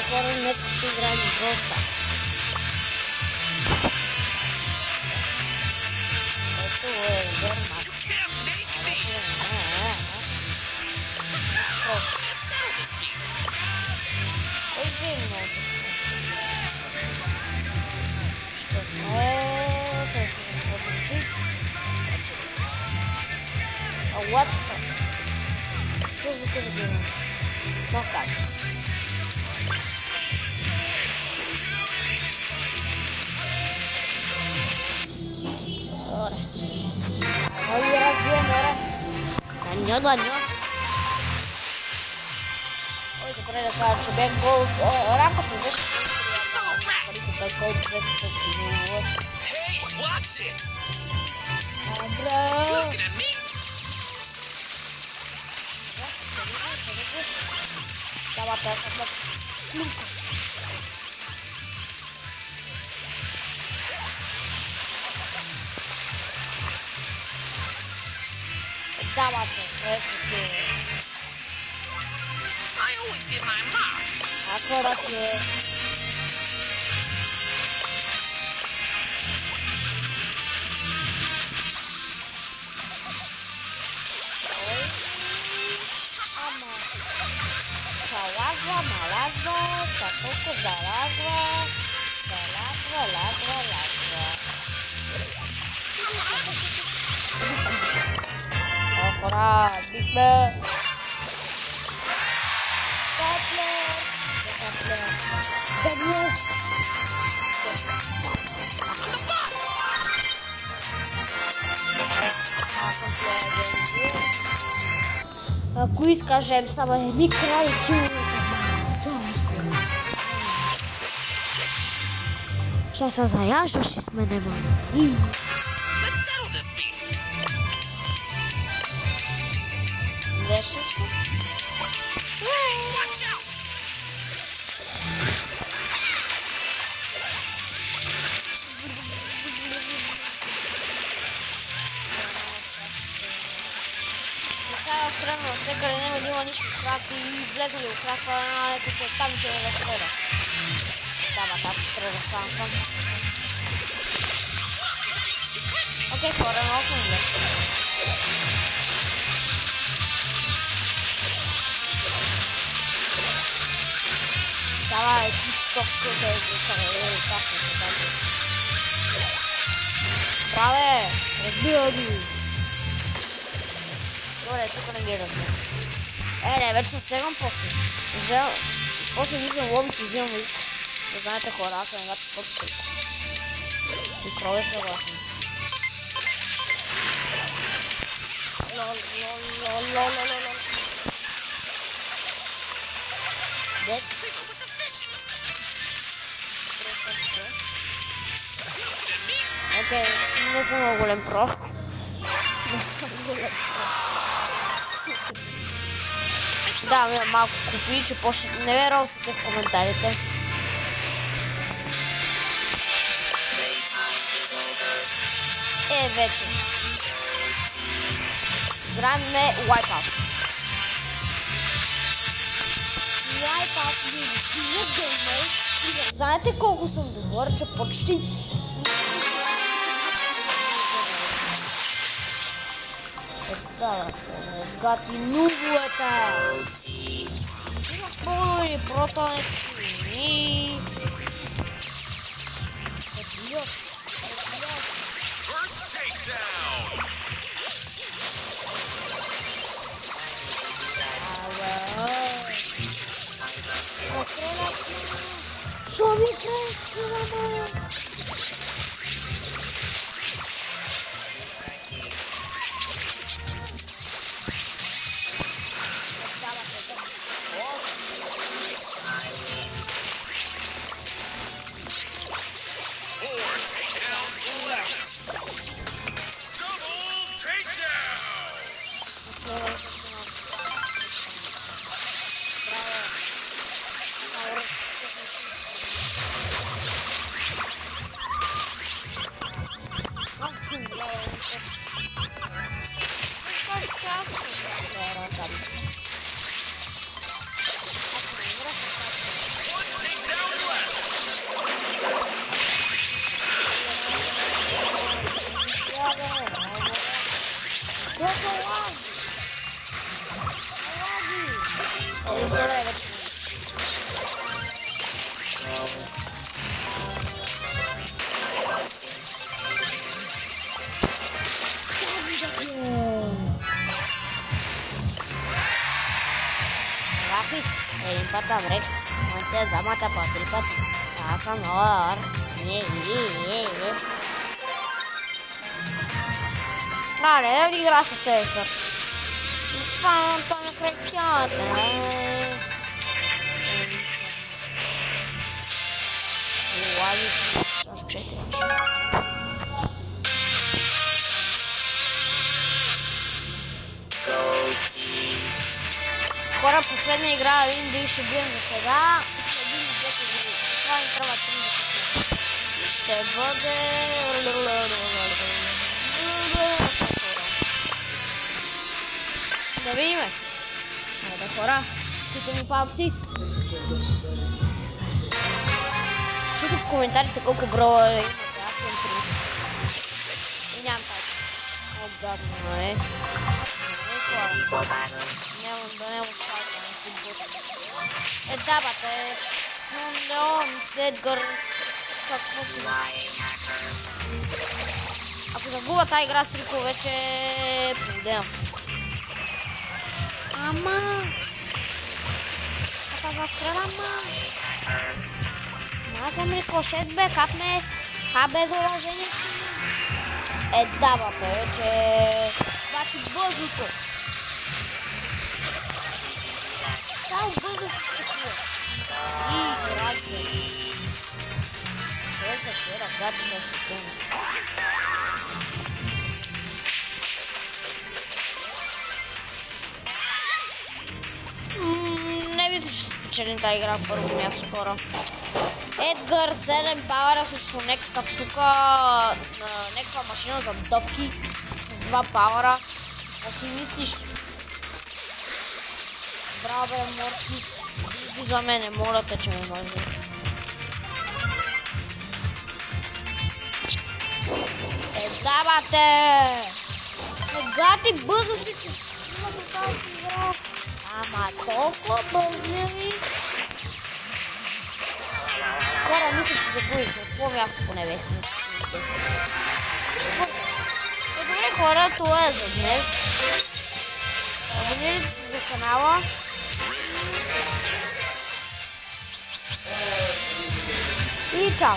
Здравейте хора, днес ще играем в Brawl Stars. Ето е вермат. Ще сме с въдничи. What? Че за къде да има? Но как? Ой, разбием, море. Даньо. Ой, добре да кажа, че бях гол. Рамката беше парите, гол 200 сантиметра. Добре. Давай, песък. Давайте, I always get my mark. Аккуратно. Лазва, малазва, такова залазва, лазва. Охора, Big Bird. Дениус. Ако изкажем само едни крайчи. Ще се заяждаш и сме немани. Беше? Странно, всекъде няма да има нищо краси и влезали в краска на леко, че там ще ме разстреля. Да, така трябва да стана сам. Окей, хора, много съм зле. Давай, стопката е кафе. Браве, разбира ги. Добре, тук не ги разбира. Не, вече се стегам после. После виждам лобито, взимам и... Да знаете хора, аз съм негато почти. И крове съгласен. Лол. Дет. Окей, не съм много голем про. Да, малко купи, че почне. Не ме росте в коментарите. Вече. Играем Wipeout. Знаете колко съм добър, че почти... Гати нубовете! Имах по-нови протонети. Що ми кръстила? един път Аврек, моите двамата по 3 пъти. Аз съм Нор. Да ви игра с тези сърч. Памто на кръкята. Логично с 4. Хора, последна игра, видим дали ще бием за сега. Следим и двете игри. Това ни трябва 3 за късно. Ще бъде... Да видиме. Айде хора, ските ми палци. Чуйте в коментарите колко броя имате. Аз съм 30. И нямам тази. О, гадно е. Нямам да не ощата, не си бъде. Да, бате. Но, Едгар. Какво си да? Ако загуба тази игра с Рико, вече е проблем. Ама! Така застрела, ама! Мазам рикошет, бе, капне! Без уражение си! Да, бате, вече... Бати бъзното! Само бъзното се чува! И градзе! Той се тера, градзе да се тема. Не ви ще спечелим тази игра в първо място, хора. Едгар 7 пауъра срещу някакъв тук, някаква машина за допки с 2 пауъра. Да си мислиш. Браво бе, Морти. Иди за мене, моля те, че ме мързи. Да, бате! Гати, бързо си, че има до тази игра. Ама толкова бързо. Хора, мисля, че загубихме. Какво място поне бе? Добре, хора, това е за днес. Абонирайте се за канала. И чао!